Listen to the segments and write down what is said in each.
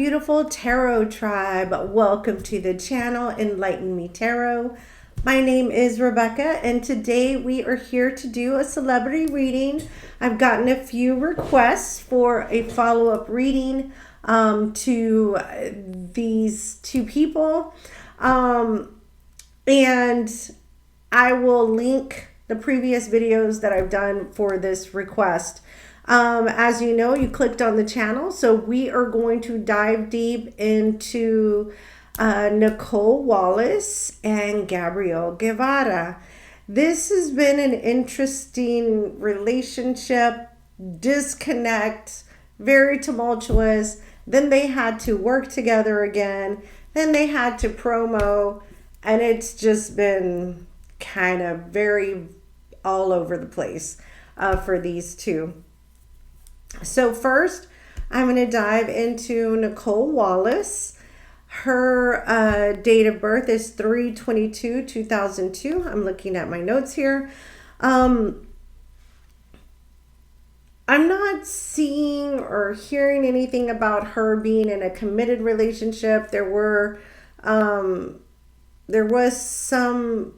beautiful tarot tribe. Welcome to the channel Enlighten Me Tarot. My name is Rebecca, and today we are here to do a celebrity reading. I've gotten a few requests for a follow-up reading to these two people, and I will link the previous videos that I've done for this request. As you know, you clicked on the channel, so we are going to dive deep into Nicole Wallace and Gabriel Guevara. This has been an interesting relationship, disconnect, very tumultuous. Then they had to work together again. Then they had to promo, and it's just been kind of very all over the place for these two. So first, I'm going to dive into Nicole Wallace. Her date of birth is 3/22/2002. I'm looking at my notes here. I'm not seeing or hearing anything about her being in a committed relationship. There was some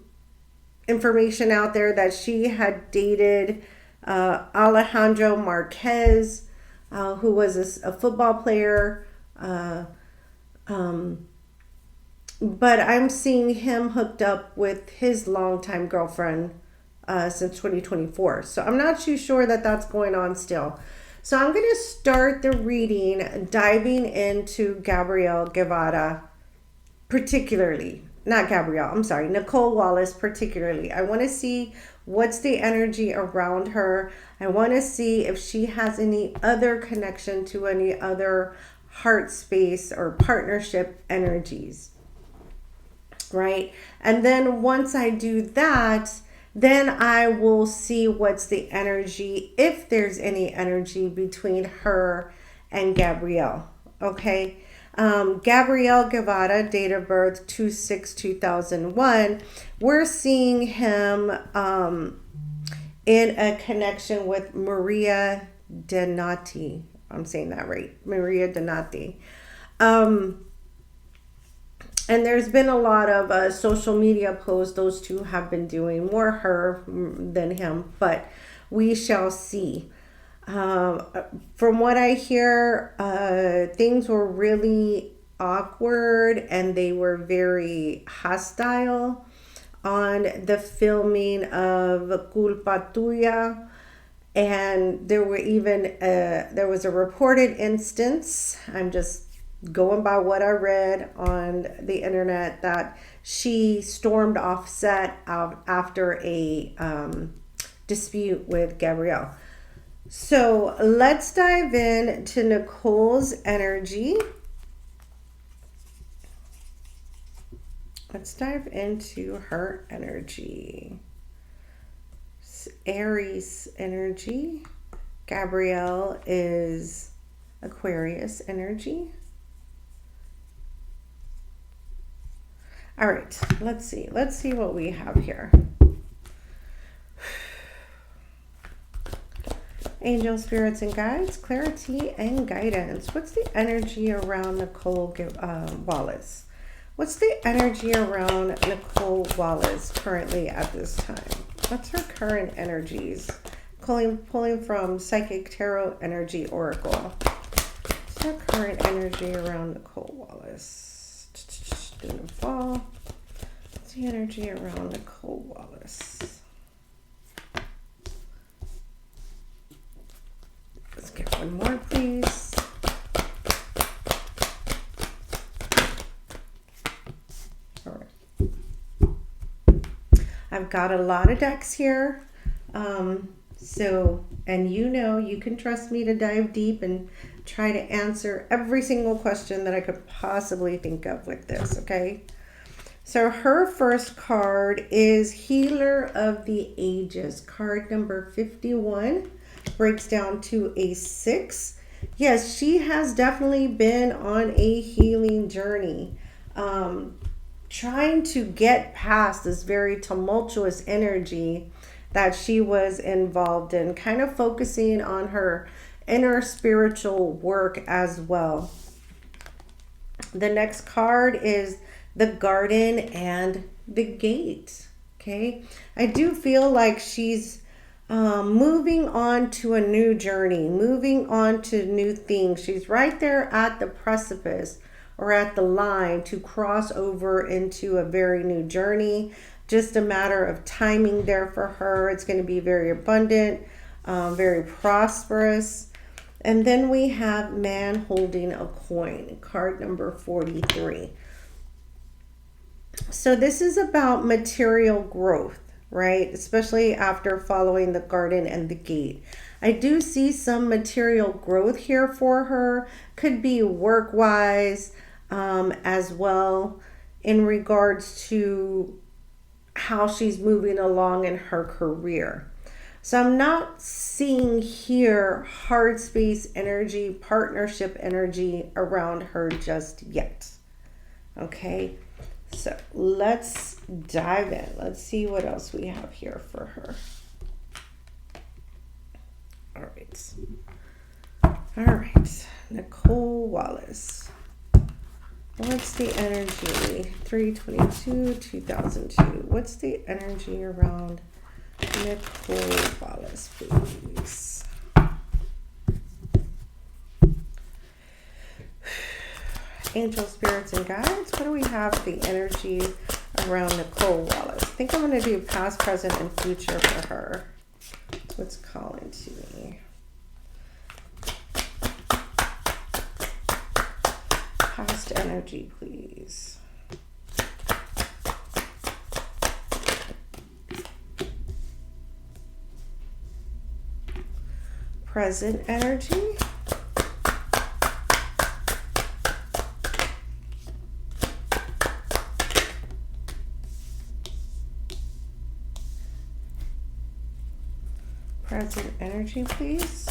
information out there that she had dated Alejandro Marquez, who was a football player, but I'm seeing him hooked up with his longtime girlfriend since 2024. So I'm not too sure that that's going on still. So I'm going to start the reading diving into Gabrielle Guevara, particularly. Not Gabrielle, I'm sorry, Nicole Wallace particularly. I want to see what's the energy around her. I want to see if she has any other connection to any other heart space or partnership energies, right? And then once I do that, then I will see what's the energy, if there's any energy between her and Gabrielle, okay? Gabriel Guevara, date of birth 2/6/2001. We're seeing him in a connection with Maria Donati. I'm saying that right, Maria Donati. And there's been a lot of social media posts those two have been doing, more her than him, but we shall see. From what I hear, things were really awkward and they were very hostile on the filming of Culpa Tuya. And there were even, there was a reported instance, I'm just going by what I read on the internet, that she stormed off set after a dispute with Gabrielle. So let's dive in to Nicole's energy. Let's dive into her energy. Aries energy. Gabrielle is Aquarius energy. All right, let's see. Let's see what we have here. Angel, spirits, and guides, clarity and guidance. What's the energy around Nicole Wallace? What's the energy around Nicole Wallace currently at this time? What's her current energies? Pulling from Psychic Tarot Energy Oracle. What's her current energy around Nicole Wallace? Doing the fall. What's the energy around Nicole Wallace? Let's get one more, please. All right. I've got a lot of decks here. And you know, you can trust me to dive deep and try to answer every single question that I could possibly think of with this, okay? So her first card is Healer of the Ages, card number 51. Breaks down to a 6. Yes, she has definitely been on a healing journey, trying to get past this very tumultuous energy that she was involved in, kind of focusing on her inner spiritual work as well. The next card is the Garden and the Gate. Okay, I do feel like she's moving on to a new journey, moving on to new things. She's right there at the precipice or at the line to cross over into a very new journey. Just a matter of timing there for her. It's going to be very abundant, very prosperous. And then we have Man Holding a Coin, card number 43. So this is about material growth, right? Especially after following the Garden and the Gate. I do see some material growth here for her. Could be work-wise as well, in regards to how she's moving along in her career. So I'm not seeing here hard space energy, partnership energy around her just yet. Okay, so let's dive in. Let's see what else we have here for her. All right, Nicole Wallace. What's the energy? 3/22/2002. What's the energy around Nicole Wallace, please? Angel, spirits, and guides. What do we have the energy around Nicole Wallace? I think I'm going to do past, present, and future for her. What's calling to me? Past energy, please. Present energy. Present energy, please.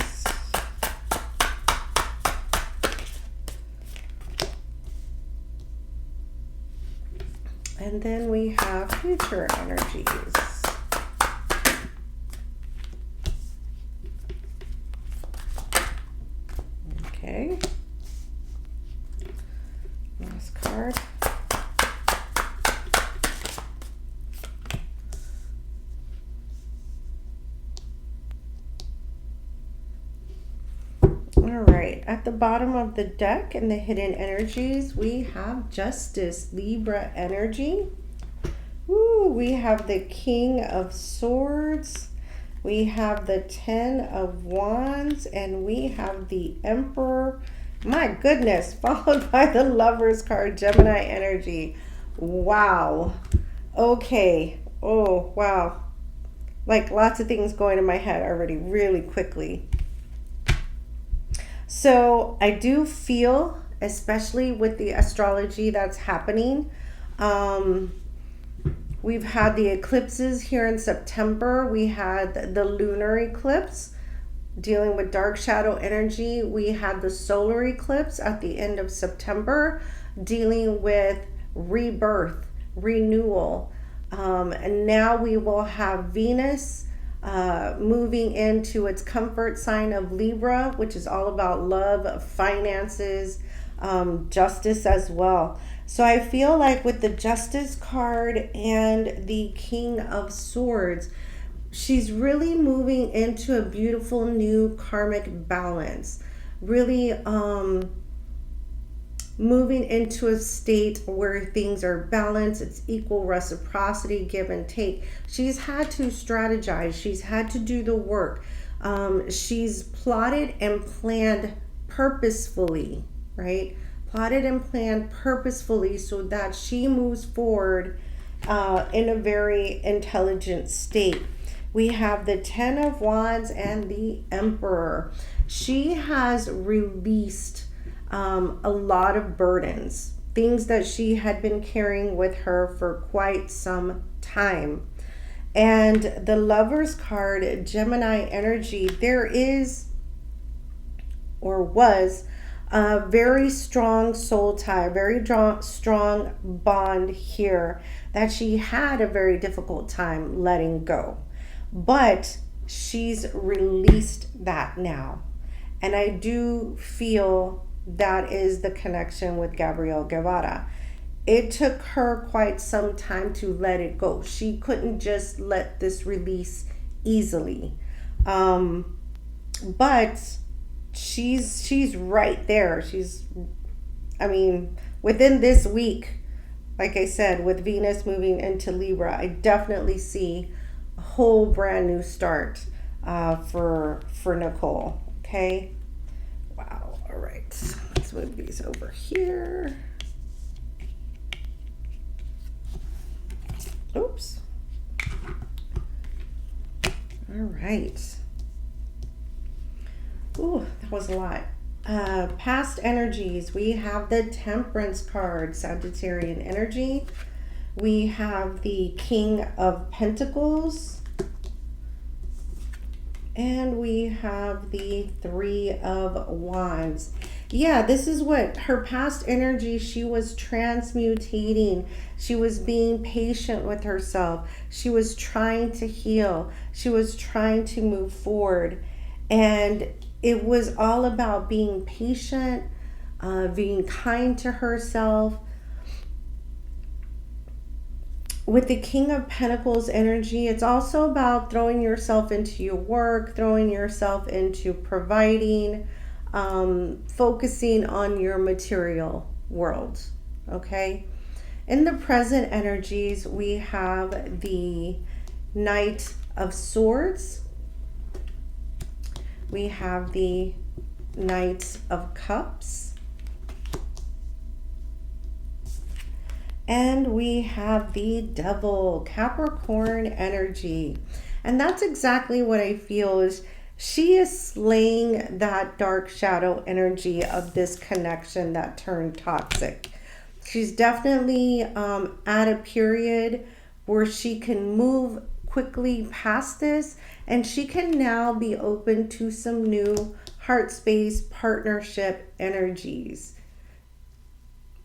And then we have future energies. Okay. Last card. All right, at the bottom of the deck in the hidden energies, we have Justice, Libra energy. Ooh, we have the King of Swords. We have the 10 of Wands, and we have the Emperor. My goodness, followed by the Lovers card, Gemini energy. Wow. Okay. Oh, wow. Like lots of things going in my head already really quickly. So I do feel, especially with the astrology that's happening, we've had the eclipses here in September. We had the lunar eclipse dealing with dark shadow energy. We had the solar eclipse at the end of September dealing with rebirth, renewal. And now we will have Venus moving into its comfort sign of Libra, which is all about love, finances, justice as well. So I feel like with the Justice card and the King of Swords, she's really moving into a beautiful new karmic balance. Really moving into a state where things are balanced, it's equal reciprocity, give and take. She's had to strategize, she's had to do the work. She's plotted and planned purposefully, right? Plotted and planned purposefully so that she moves forward in a very intelligent state. We have the 10 of Wands and the Emperor. She has released a lot of burdens, things that she had been carrying with her for quite some time. And the Lovers card, Gemini energy, there is or was a very strong soul tie, very strong bond here that she had a very difficult time letting go. But she's released that now. And I do feel that is the connection with Gabrielle Guevara. It took her quite some time to let it go. She couldn't just let this release easily. But she's right there. Within this week, like I said, with Venus moving into Libra, I definitely see a whole brand new start for Nicole. Okay. Wow. All right. Let's move these over here. Oops. All right. Ooh, that was a lot. Past energies. We have the Temperance card, Sagittarian energy. We have the King of Pentacles. And we have the Three of Wands. Yeah, this is what her past energy, she was transmutating. She was being patient with herself. She was trying to heal. She was trying to move forward. And it was all about being patient, being kind to herself. With the King of Pentacles energy, it's also about throwing yourself into your work, throwing yourself into providing, focusing on your material world, okay? In the present energies, we have the Knight of Swords. We have the Knight of Cups. And we have the Devil, Capricorn energy. And that's exactly what I feel is she is slaying that dark shadow energy of this connection that turned toxic. She's definitely at a period where she can move quickly past this, and she can now be open to some new heart space partnership energies.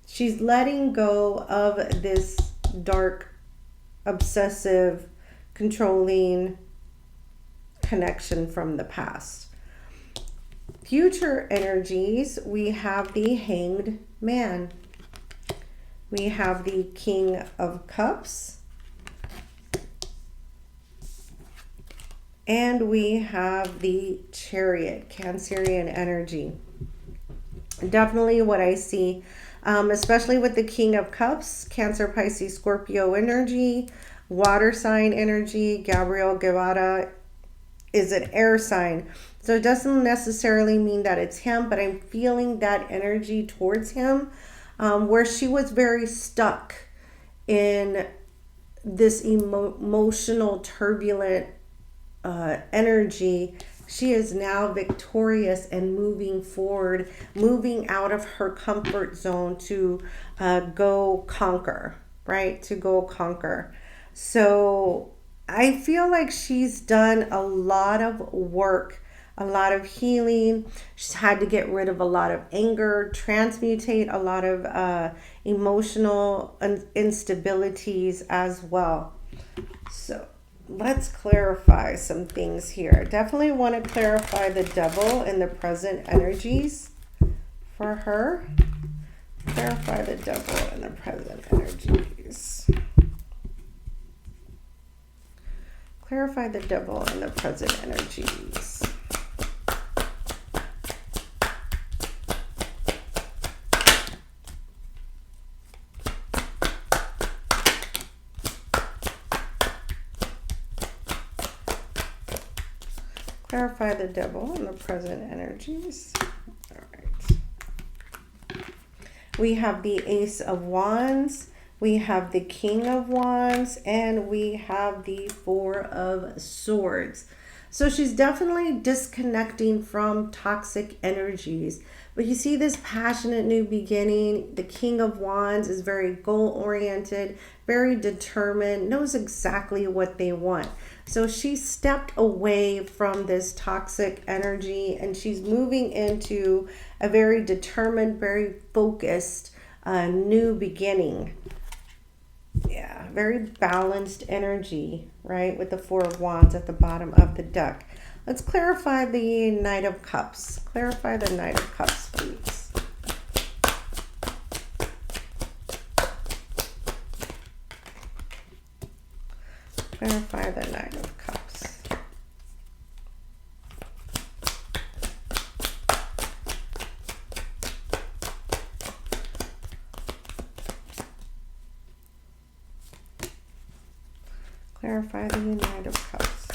She's letting go of this dark, obsessive, controlling connection from the past. Future energies, we have the Hanged Man. We have the King of Cups. And we have the Chariot, Cancerian energy. Definitely what I see, especially with the King of Cups, Cancer, Pisces, Scorpio energy, water sign energy. Gabriel Guevara is an air sign. So it doesn't necessarily mean that it's him, but I'm feeling that energy towards him, where she was very stuck in this emotional, turbulent energy. She is now victorious and moving forward, moving out of her comfort zone to go conquer, right? To go conquer. So I feel like she's done a lot of work, a lot of healing. She's had to get rid of a lot of anger, transmutate a lot of emotional instabilities as well. So let's clarify some things here. Definitely want to clarify the Devil and the present energies for her. Clarify the Devil and the present energies. Clarify the Devil and the present energies. Clarify the Devil and the present energies. All right. We have the Ace of Wands. We have the King of Wands. And we have the Four of Swords. So she's definitely disconnecting from toxic energies. But you see this passionate new beginning. The King of Wands is very goal-oriented, very determined, knows exactly what they want. So she stepped away from this toxic energy and she's moving into a very determined, very focused new beginning. Yeah, very balanced energy, right? With the Four of Wands at the bottom of the deck. Let's clarify the Knight of Cups. Clarify the Knight of Cups, please. Clarify the Knight of Cups. Clarify the Knight of Cups.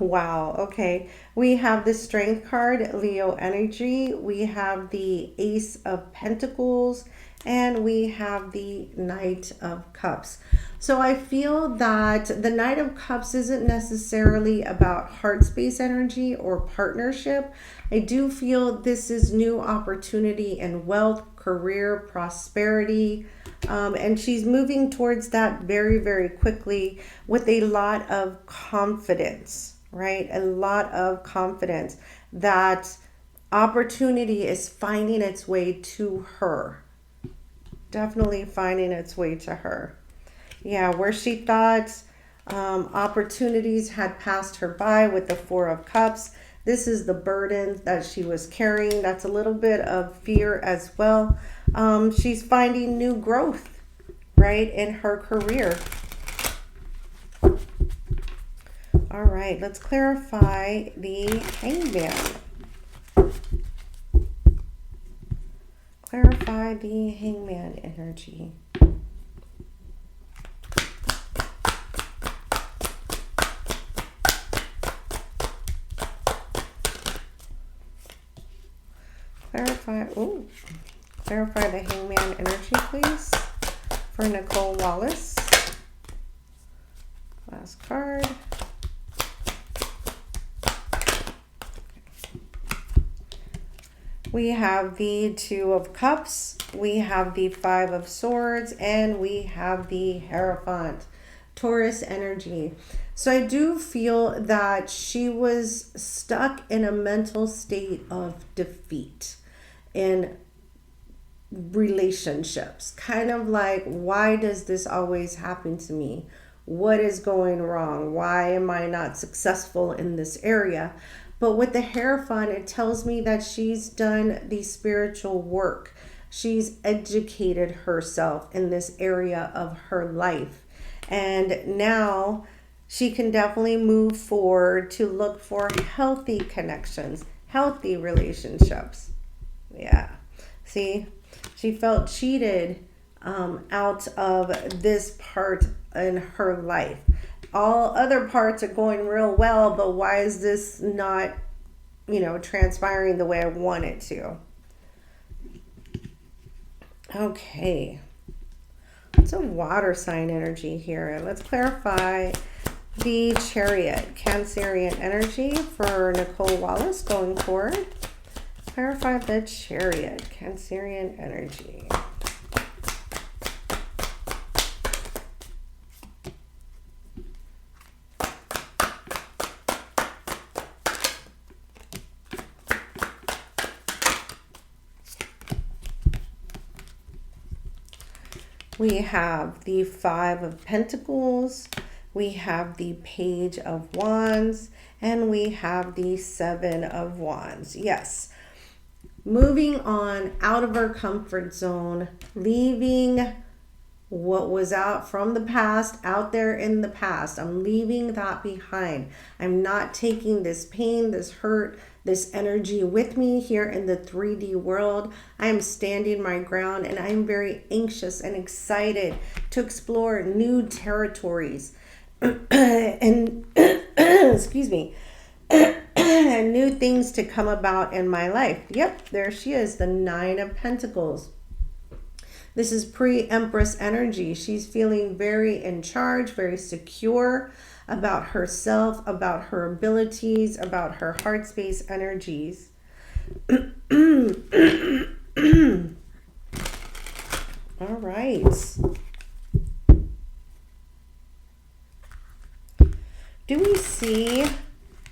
Wow, okay. We have the Strength card, Leo energy. We have the Ace of Pentacles, and we have the Knight of Cups. So I feel that the Knight of Cups isn't necessarily about heart space energy or partnership. I do feel this is new opportunity and wealth, career, prosperity. And she's moving towards that very, very quickly with a lot of confidence, right? A lot of confidence that opportunity is finding its way to her. Definitely finding its way to her. Yeah, where she thought opportunities had passed her by with the Four of Cups. This is the burden that she was carrying. That's a little bit of fear as well. She's finding new growth, right, in her career. All right, let's clarify the Hangman. Clarify the Hangman energy. Clarify the Hangman energy, please, for Nicole Wallace. Last card. We have the Two of Cups, we have the Five of Swords, and we have the Hierophant, Taurus energy. So I do feel that she was stuck in a mental state of defeat in relationships. Kind of like, why does this always happen to me? What is going wrong? Why am I not successful in this area? But with the Hierophant, it tells me that she's done the spiritual work. She's educated herself in this area of her life. And now she can definitely move forward to look for healthy connections, healthy relationships. Yeah. See, she felt cheated out of this part in her life. All other parts are going real well, but why is this not, transpiring the way I want it to? Okay. It's a water sign energy here. Let's clarify the Chariot, Cancerian energy for Nicole Wallace going forward. Clarify the Chariot, Cancerian energy. We have the Five of Pentacles, we have the Page of Wands, and we have the Seven of Wands. Yes. Moving on out of our comfort zone, leaving what was out from the past, out there in the past. I'm leaving that behind. I'm not taking this pain, this hurt, this energy with me here in the 3D world. I am standing my ground, and I'm very anxious and excited to explore new territories and excuse me, and new things to come about in my life. Yep, there she is, the Nine of Pentacles. This is pre-Empress energy. She's feeling very in charge, very secure about herself, about her abilities, about her heart space energies. All right. Do we see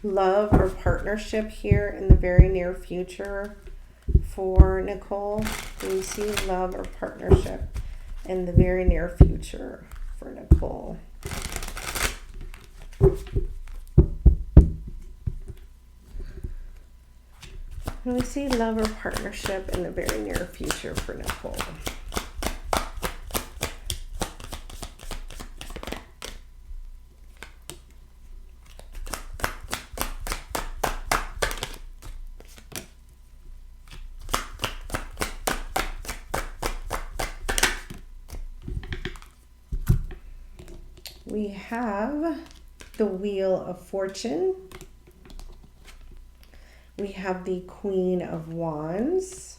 love or partnership here in the very near future for Nicole? Do we see love or partnership in the very near future for Nicole? Do we see love or partnership in the very near future for Nicole? we have the Wheel of Fortune. We have the Queen of Wands.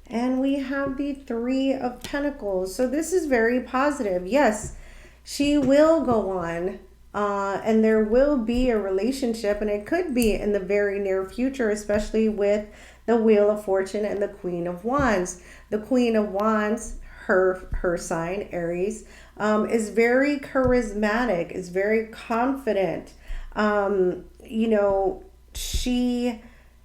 And we have the Three of Pentacles. So this is very positive. Yes, she will go on. And there will be a relationship. And it could be in the very near future, especially with the Wheel of Fortune and the Queen of Wands. The Queen of Wands, her sign, Aries, is very charismatic, is very confident. You know, she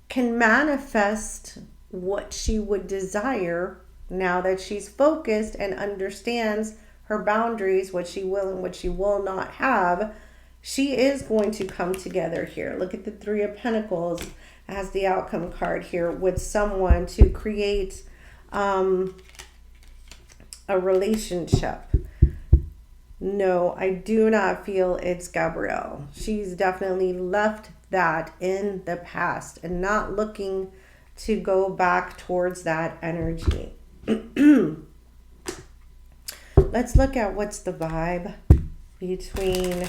can manifest what she would desire now that she's focused and understands her boundaries, what she will and what she will not have. She is going to come together here. Look at the Three of Pentacles as the outcome card here with someone to create a relationship. No, I do not feel it's Gabrielle. She's definitely left that in the past and not looking to go back towards that energy. Let's look at what's the vibe between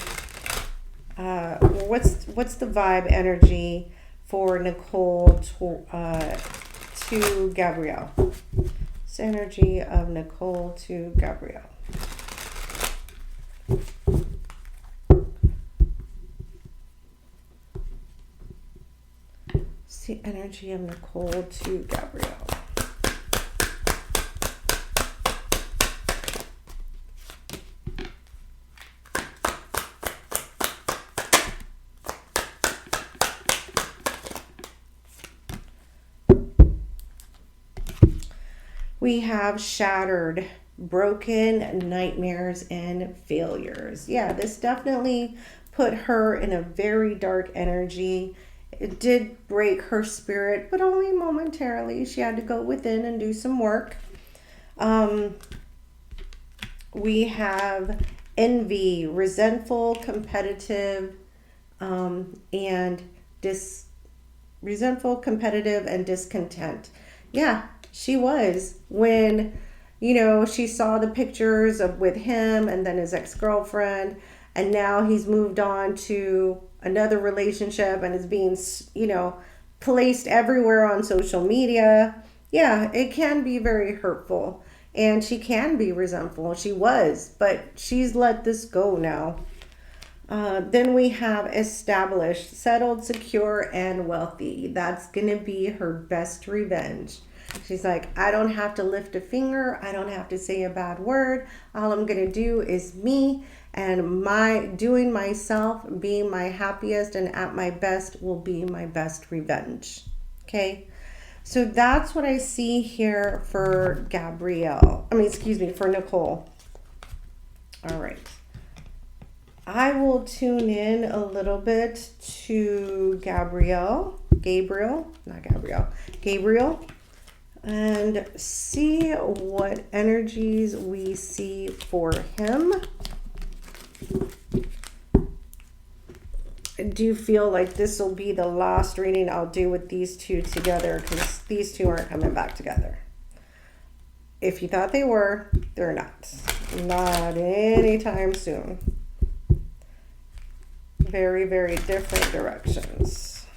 what's the vibe energy for Nicole to Gabrielle. It's energy of Nicole to Gabrielle. It's the energy of Nicole to Gabrielle. We have shattered, broken, nightmares, and failures. Yeah, this definitely put her in a very dark energy. It did break her spirit, but only momentarily. She had to go within and do some work. We have envy, resentful, competitive, resentful, competitive, and discontent. Yeah, she was when, you know, she saw the pictures of with him and then his ex-girlfriend, and now he's moved on to another relationship and is being, you know, placed everywhere on social media. Yeah, it can be very hurtful and she can be resentful. She was, but she's let this go now. Then we have established, settled, secure, and wealthy. That's going to be her best revenge. She's like, I don't have to lift a finger. I don't have to say a bad word. All I'm going to do is me, and doing myself, being my happiest and at my best will be my best revenge. Okay. So that's what I see here for Gabrielle. For Nicole. All right. I will tune in a little bit to Gabriel, and see what energies we see for him. I do feel like this will be the last reading I'll do with these two together because these two aren't coming back together. If you thought they were, they're not. Not anytime soon. Very, very different directions.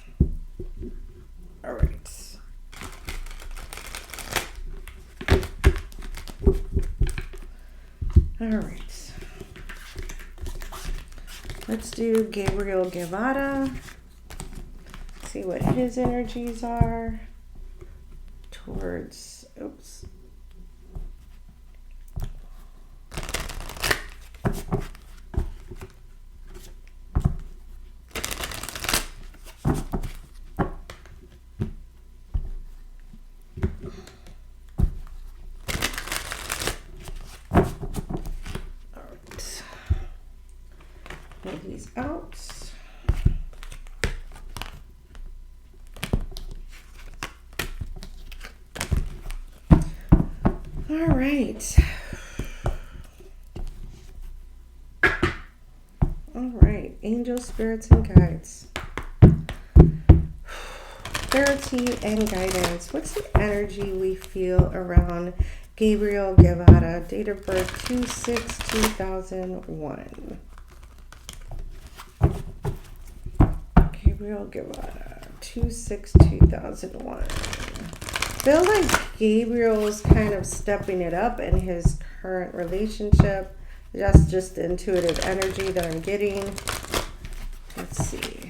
All right. All right. Let's do Gabriel Guevara. See what his energies are towards, oops. These out. All right. All right. Angels, spirits, and guides. Clarity and guidance. What's the energy we feel around Gabriel Guevara, date of birth 2/6/2001. Gabriel Guevara, 2/6/2001. Feel like Gabriel is kind of stepping it up in his current relationship. That's just the intuitive energy that I'm getting. Let's see.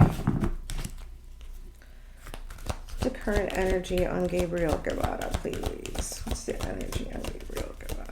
The current energy on Gabriel Guevara, please. What's the energy on Gabriel Guevara?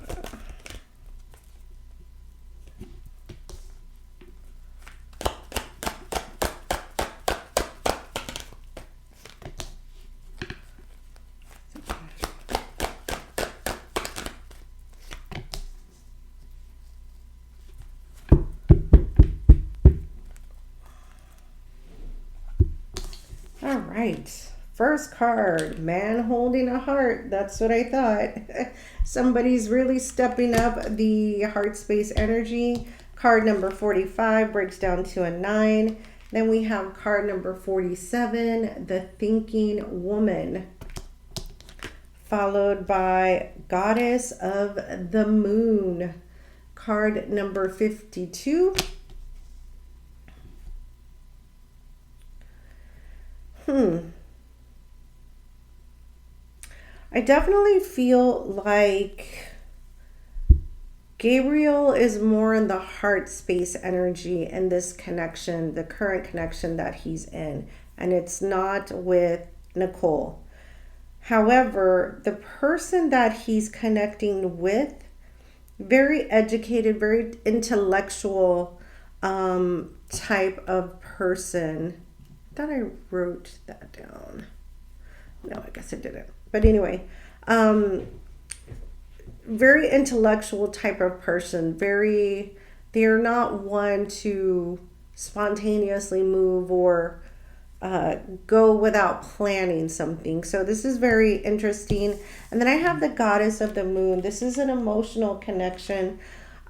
All right. First card, man holding a heart. That's what I thought. Somebody's really stepping up the heart space energy. Card number 45 breaks down to a 9. Then we have card number 47, the thinking woman, followed by goddess of the moon. Card number 52. I definitely feel like Gabriel is more in the heart space energy in this connection, the current connection that he's in, and it's not with Nicole. However, the person that he's connecting with, very educated, very intellectual type of person. I thought I wrote that down. No, I guess I didn't. But anyway, very intellectual type of person. They're not one to spontaneously move or go without planning something. So this is very interesting. And then I have the goddess of the moon. This is an emotional connection.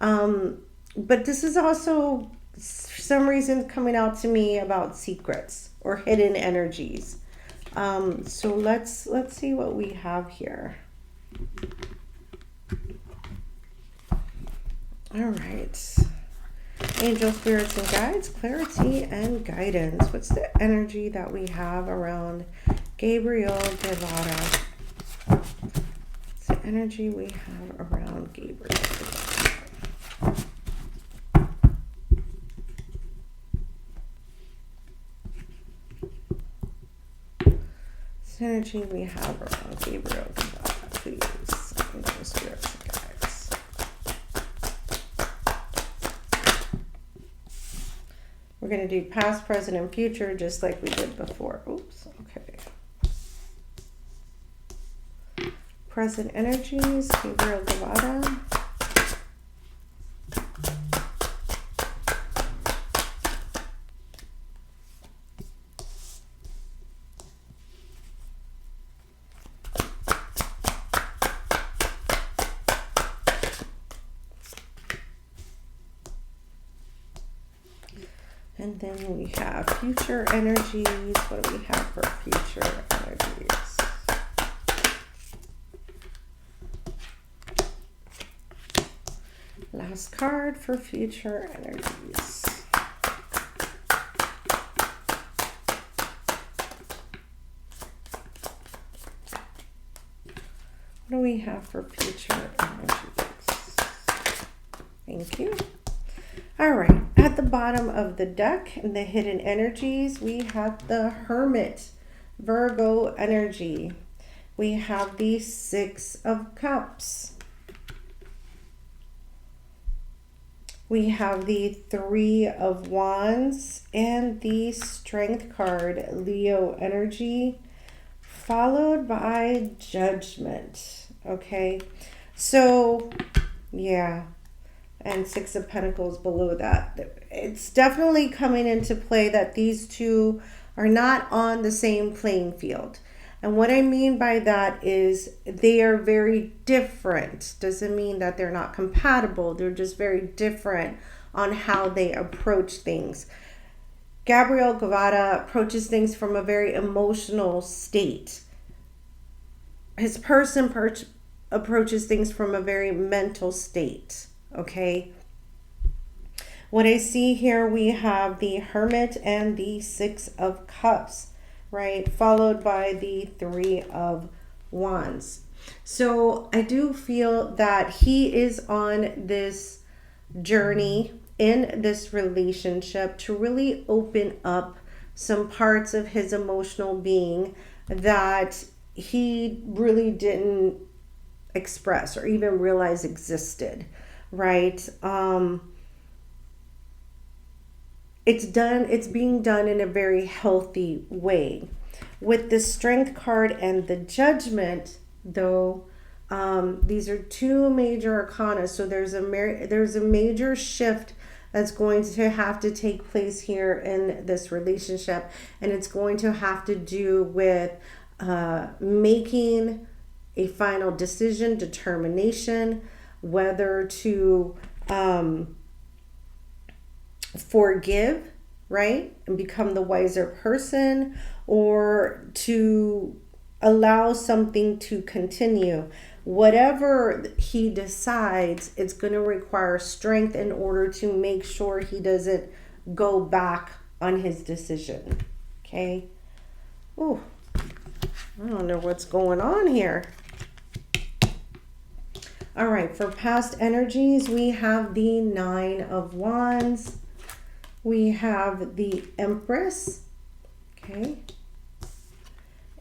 But this is also, for some reason, coming out to me about secrets or hidden energies. So let's see what we have here. All right. Angel, spirits, and guides, clarity and guidance. What's the energy that we have around Gabriel Guevara? What's the energy we have around Gabriel Guevara? Energy we have around Gabriel Guevara, please. Angel, spirits, and guides. We're going to do past, present, and future just like we did before. Oops, okay. Present energies, Gabriel Guevara. And then we have future energies. What do we have for future energies? Last card for future energies. What do we have for future energies? Thank you. All right, at the bottom of the deck, in the hidden energies, we have the Hermit, Virgo energy. We have the Six of Cups. We have the Three of Wands and the Strength card, Leo energy, followed by Judgment. Okay, so yeah. And Six of Pentacles below that. It's definitely coming into play that these two are not on the same playing field. And what I mean by that is they are very different. Doesn't mean that they're not compatible. They're just very different on how they approach things. Gabriel Guevara approaches things from a very emotional state. His person approaches things from a very mental state, okay? What I see here, we have the Hermit and the Six of Cups, right? Followed by the Three of Wands. So I do feel that he is on this journey in this relationship to really open up some parts of his emotional being that he really didn't express or even realize existed, right? It's being done in a very healthy way. With the Strength card and the Judgment, though, these are two major arcana, so there's a major shift that's going to have to take place here in this relationship, and it's going to have to do with making a final decision, determination, whether to forgive, right, and become the wiser person, or to allow something to continue. Whatever he decides, it's going to require strength in order to make sure he doesn't go back on his decision. Okay. Ooh, I don't know what's going on here. All right, for past energies, we have the Nine of Wands. We have the Empress. Okay.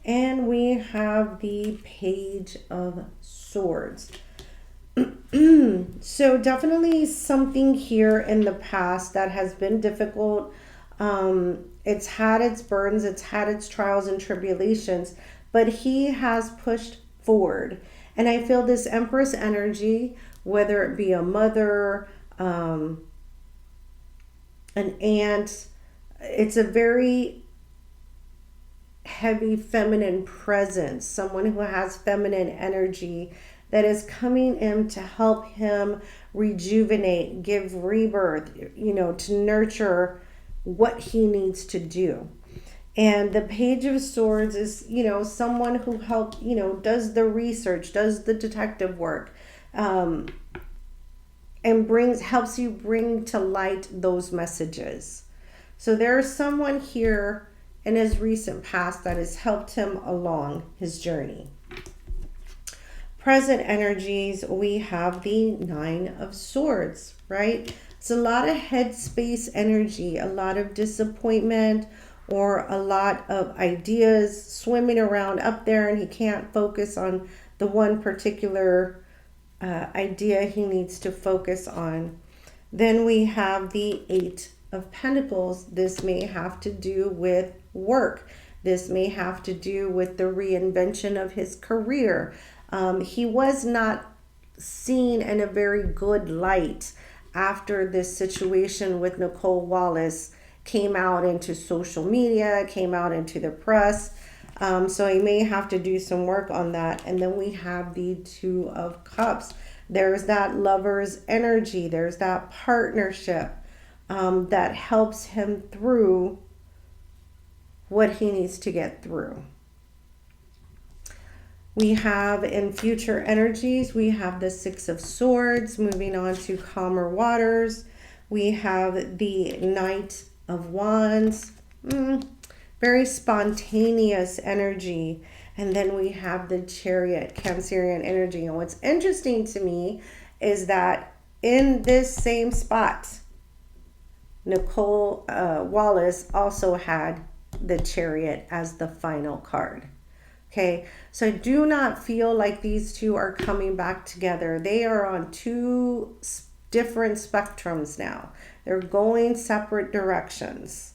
And we have the Page of Swords. So definitely something here in the past that has been difficult. It's had its burdens, it's had its trials and tribulations, but he has pushed forward. And I feel this Empress energy, whether it be a mother, an aunt, it's a very heavy feminine presence, someone who has feminine energy that is coming in to help him rejuvenate, give rebirth, to nurture what he needs to do. And the Page of Swords is, someone who does the research, does the detective work, and helps you bring to light those messages. So there's someone here in his recent past that has helped him along his journey. Present energies, we have the Nine of Swords, right? It's a lot of headspace energy, a lot of disappointment, or a lot of ideas swimming around up there, and he can't focus on the one particular idea he needs to focus on. Then we have the Eight of Pentacles. This may have to do with work. This may have to do with the reinvention of his career. He was not seen in a very good light after this situation with Nicole Wallace came out into social media, came out into the press. So he may have to do some work on that. And then we have the Two of Cups. There's that lover's energy. There's that partnership that helps him through what he needs to get through. We have in future energies, we have the Six of Swords, moving on to calmer waters. We have the Knight of Wands, very spontaneous energy. And then we have the Chariot, Cancerian energy. And what's interesting to me is that in this same spot, Nicole Wallace also had the Chariot as the final card. Okay, so I do not feel like these two are coming back together. They are on two different spectrums now. They're going separate directions.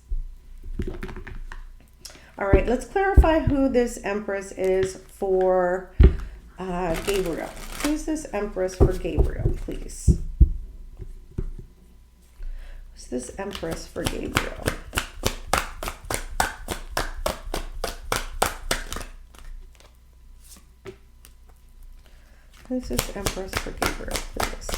All right, let's clarify who this Empress is for Gabriel. Who's this Empress for Gabriel, please? Who's this Empress for Gabriel? Who's this Empress for Gabriel, please?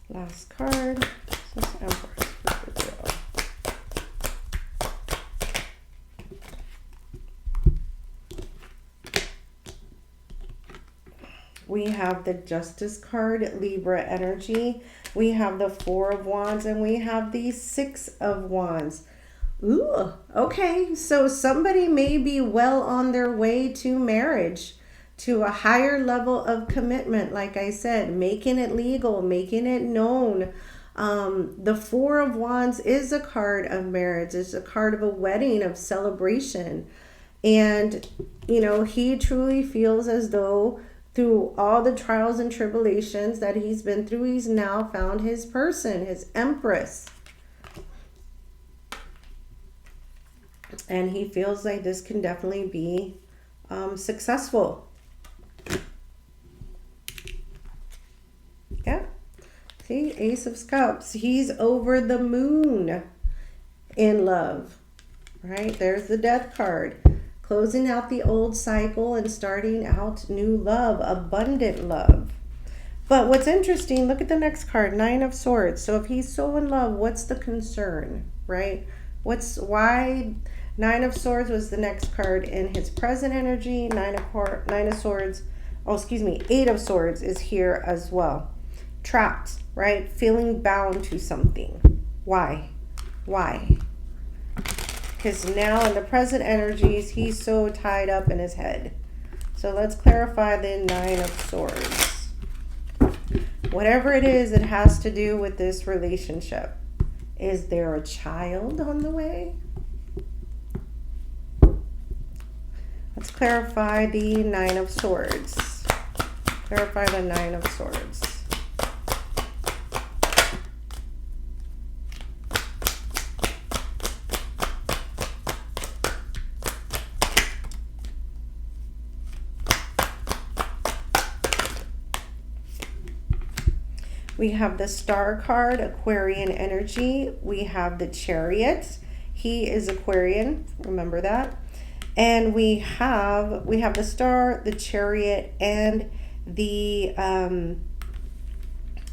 Last card. Who's this Empress for Gabriel? We have the Justice card, Libra energy. We have the Four of Wands, and we have the Six of Wands. Ooh, okay. So somebody may be well on their way to marriage, to a higher level of commitment. Like I said, making it legal, making it known. The Four of Wands is a card of marriage. It's a card of a wedding, of celebration. And, you know, he truly feels as though through all the trials and tribulations that he's been through, he's now found his person, his Empress. And he feels like this can definitely be successful. Yeah. See, Ace of Cups. He's over the moon in love. Right? There's the Death card. Closing out the old cycle and starting out new love, abundant love. But what's interesting, look at the next card, Nine of Swords. So if he's so in love, what's the concern, right? Why Nine of Swords was the next card in his present energy. Eight of Swords is here as well. Trapped, right? Feeling bound to something. Why? Because now in the present energies, he's so tied up in his head. So let's clarify the Nine of Swords. Whatever it is, it has to do with this relationship. Is there a child on the way? Let's clarify the Nine of Swords. Clarify the Nine of Swords. We have the Star card, Aquarian energy. We have the Chariot. He is Aquarian, remember that. And we have the Star, the Chariot, and the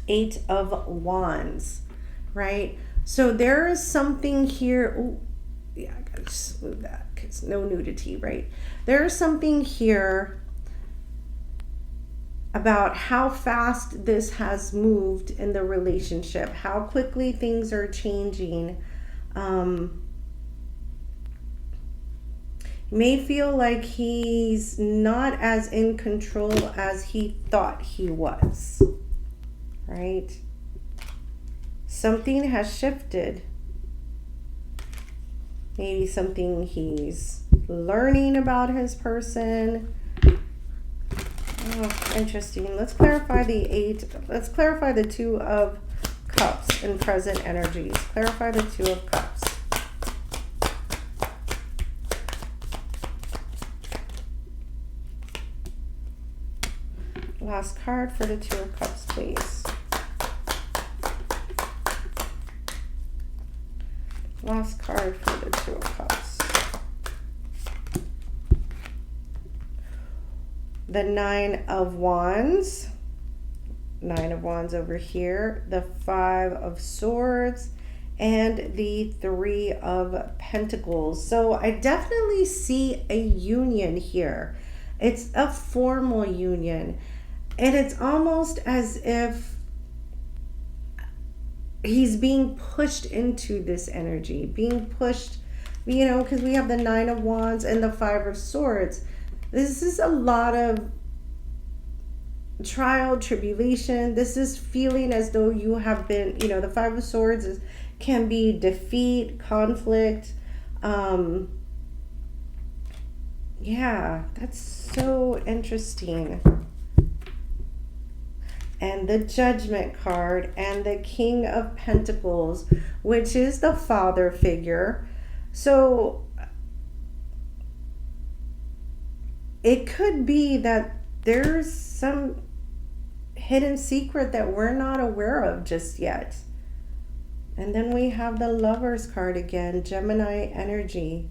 Eight of Wands, right? So there is something here. Oh, yeah, I gotta just move that because no nudity, right? There is something here about how fast this has moved in the relationship, how quickly things are changing. May feel like he's not as in control as he thought he was, right? Something has shifted. Maybe something he's learning about his person. Oh, interesting. Let's clarify let's clarify the Two of Cups in present energies. Clarify the Two of Cups. Last card for the Two of Cups, please. Last card for the Two of Cups. The Nine of Wands. Nine of Wands over here. The Five of Swords. And the Three of Pentacles. So I definitely see a union here. It's a formal union. And it's almost as if he's being pushed into this energy. Being pushed, you know, because we have the Nine of Wands and the Five of Swords. This is a lot of trial, tribulation. This is feeling as though you have been, you know, the Five of Swords can be defeat, conflict. Yeah, that's so interesting. And the Judgment card and the King of Pentacles, which is the father figure. So it could be that there's some hidden secret that we're not aware of just yet. And then we have the Lovers card again, Gemini energy.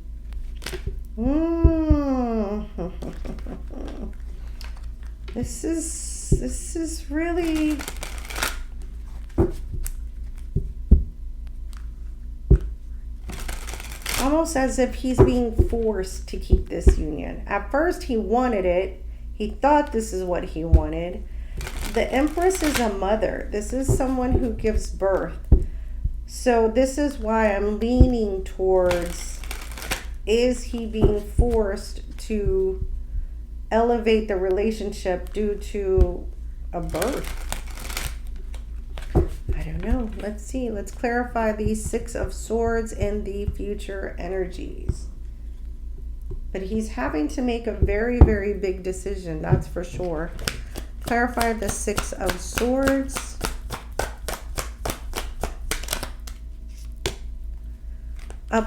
This is really almost as if he's being forced to keep this union. At first he wanted it. He thought this is what he wanted. The Empress is a mother. This is someone who gives birth. So this is why I'm leaning towards, is he being forced to elevate the relationship due to a birth? I don't know. Let's see. Let's clarify the Six of Swords and the future energies. But he's having to make a very, very big decision. That's for sure. Clarify the Six of Swords.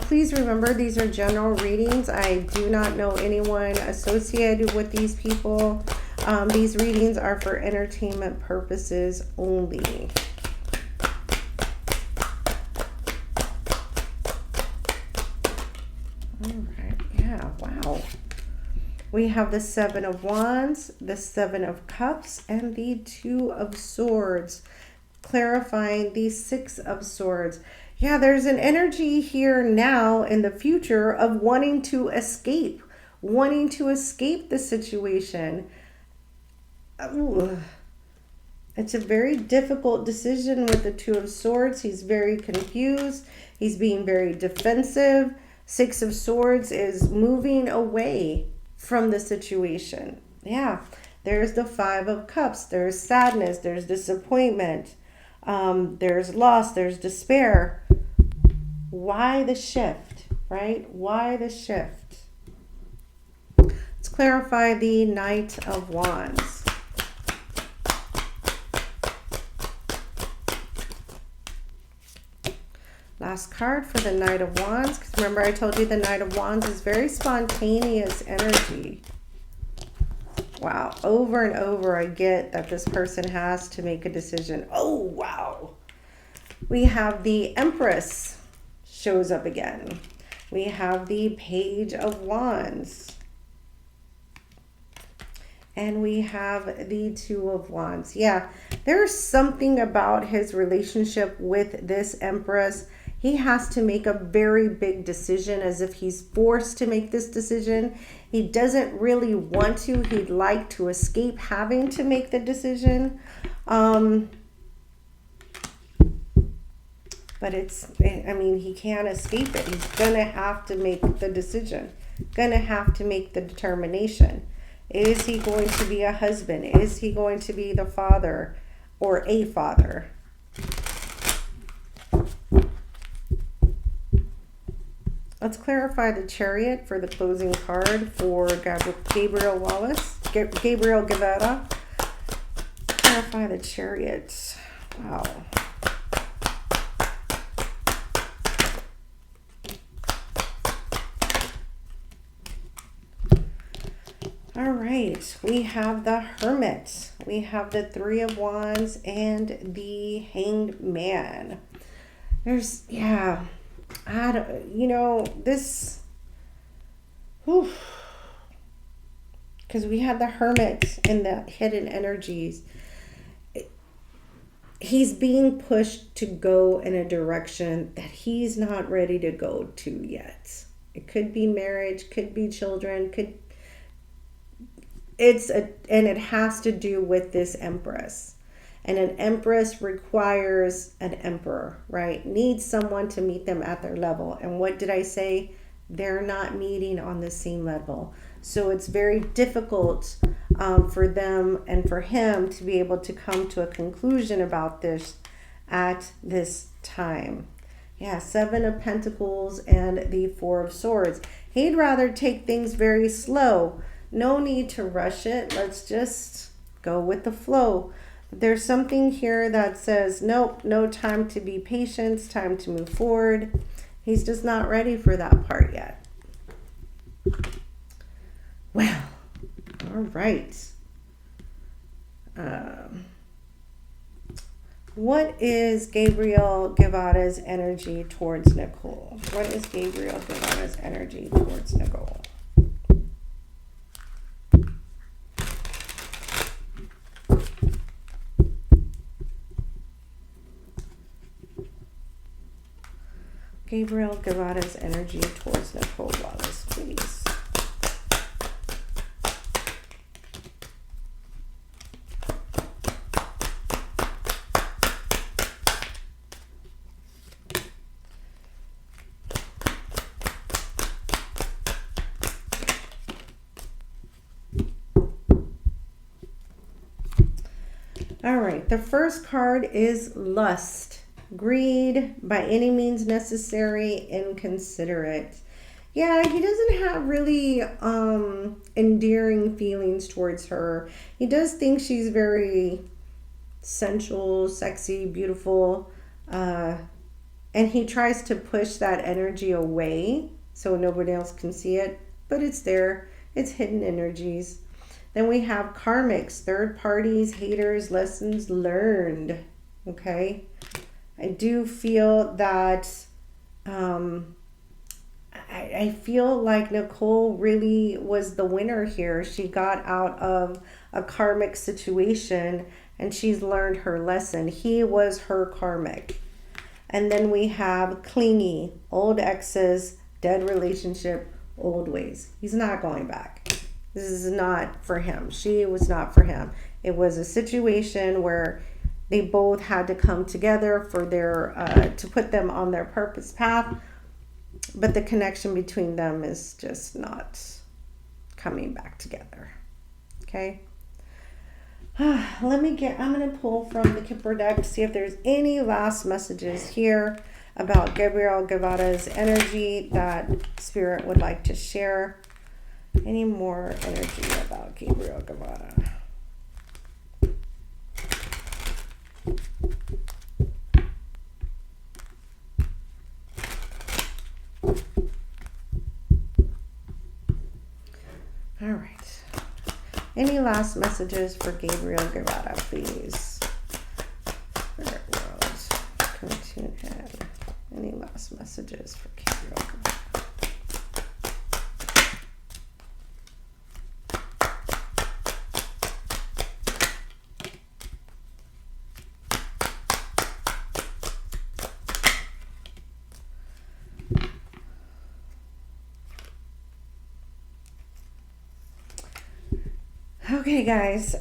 Please remember, these are general readings. I do not know anyone associated with these people. These readings are for entertainment purposes only. All right. Yeah, wow. We have the Seven of Wands, the Seven of Cups, and the Two of Swords, clarifying the Six of Swords. Yeah, there's an energy here now in the future of wanting to escape the situation. Ooh. It's a very difficult decision with the Two of Swords. He's very confused. He's being very defensive. Six of Swords is moving away from the situation. Yeah, there's the Five of Cups. There's sadness. There's disappointment. There's loss. There's despair. Why the shift, right? Why the shift? Let's clarify the Knight of Wands. Last card for the Knight of Wands, because remember I told you the Knight of Wands is very spontaneous energy. Wow, over and over I get that this person has to make a decision. Oh, wow. We have the Empress shows up again. We have the Page of Wands. And we have the Two of Wands. Yeah, there's something about his relationship with this Empress. He has to make a very big decision, as if he's forced to make this decision. He doesn't really want to. He'd like to escape having to make the decision. But he can't escape it. He's going to have to make the decision. Going to have to make the determination. Is he going to be a husband? Is he going to be the father or a father? Let's clarify the Chariot for the closing card for Gabriel Wallace. Gabriel Guevara. Clarify the Chariot. Wow. All right, we have the Hermit. We have the Three of Wands and the Hanged Man. There's, yeah, this, because we had the Hermit in the hidden energies. He's being pushed to go in a direction that he's not ready to go to yet. It could be marriage, could be children, and it has to do with this Empress. And an Empress requires an Emperor, right? Needs someone to meet them at their level. And what did I say? They're not meeting on the same level. So it's very difficult for them and for him to be able to come to a conclusion about this at this time. Yeah, Seven of Pentacles and the Four of Swords. He'd rather take things very slow. No need to rush it. Let's just go with the flow. There's something here that says, nope, no time to be patient, time to move forward. He's just not ready for that part yet. Well, all right. What is Gabriel Guevara's energy towards Nicole? What is Gabriel Guevara's energy towards Nicole? Gabriel Guevara's energy towards Nicole Wallace, please. All right, the first card is lust. Greed, by any means necessary, inconsiderate. Yeah, he doesn't have really endearing feelings towards her. He does think she's very sensual, sexy, beautiful, and he tries to push that energy away so nobody else can see it, but it's there. It's hidden energies. Then we have karmics, third parties, haters, lessons learned. Okay, I do feel that I feel like Nicole really was the winner here. She got out of a karmic situation and she's learned her lesson. He was her karmic. And then we have clingy, old exes, dead relationship, old ways. He's not going back. This is not for him. She was not for him. It was a situation where they both had to come together for their to put them on their purpose path, but the connection between them is just not coming back together. Okay. I'm going to pull from the Kipper deck to see if there's any last messages here about Gabriel Guevara's energy that Spirit would like to share. Any more energy about Gabriel Guevara? All right. Any last messages for Gabriel Guevara, please? Spirit world, come tune in. Any last messages for Gabriel Guevara? Okay, guys,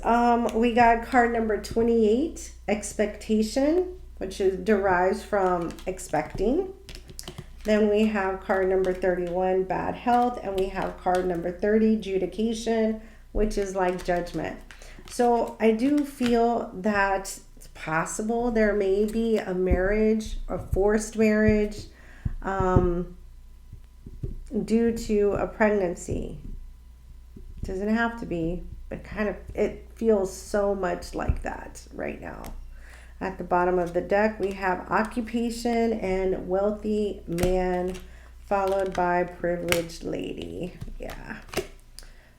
we got card number 28, expectation, which derives from expecting. Then we have card number 31, bad health, and we have card number 30, judication, which is like judgment. So I do feel that it's possible there may be a marriage, a forced marriage, due to a pregnancy. Doesn't have to be, but it feels so much like that right now. At the bottom of the deck, we have occupation and wealthy man, followed by privileged lady. Yeah.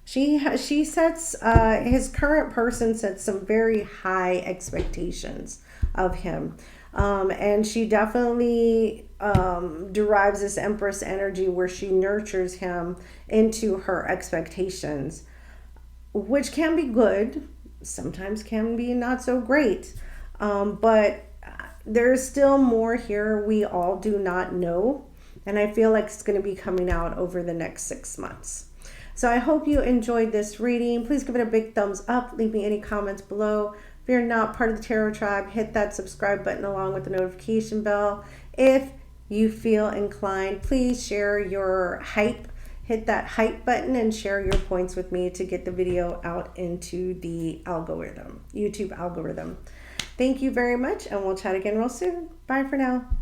She sets, his current person sets some very high expectations of him. And she definitely derives this Empress energy where she nurtures him into her expectations, which can be good, sometimes can be not so great. But there's still more here we all do not know. And I feel like it's going to be coming out over the next 6 months. So I hope you enjoyed this reading. Please give it a big thumbs up. Leave me any comments below. If you're not part of the Tarot Tribe, hit that subscribe button along with the notification bell. If you feel inclined, please share your hype. Hit that hype button and share your points with me to get the video out into the algorithm, YouTube algorithm. Thank you very much, and we'll chat again real soon. Bye for now.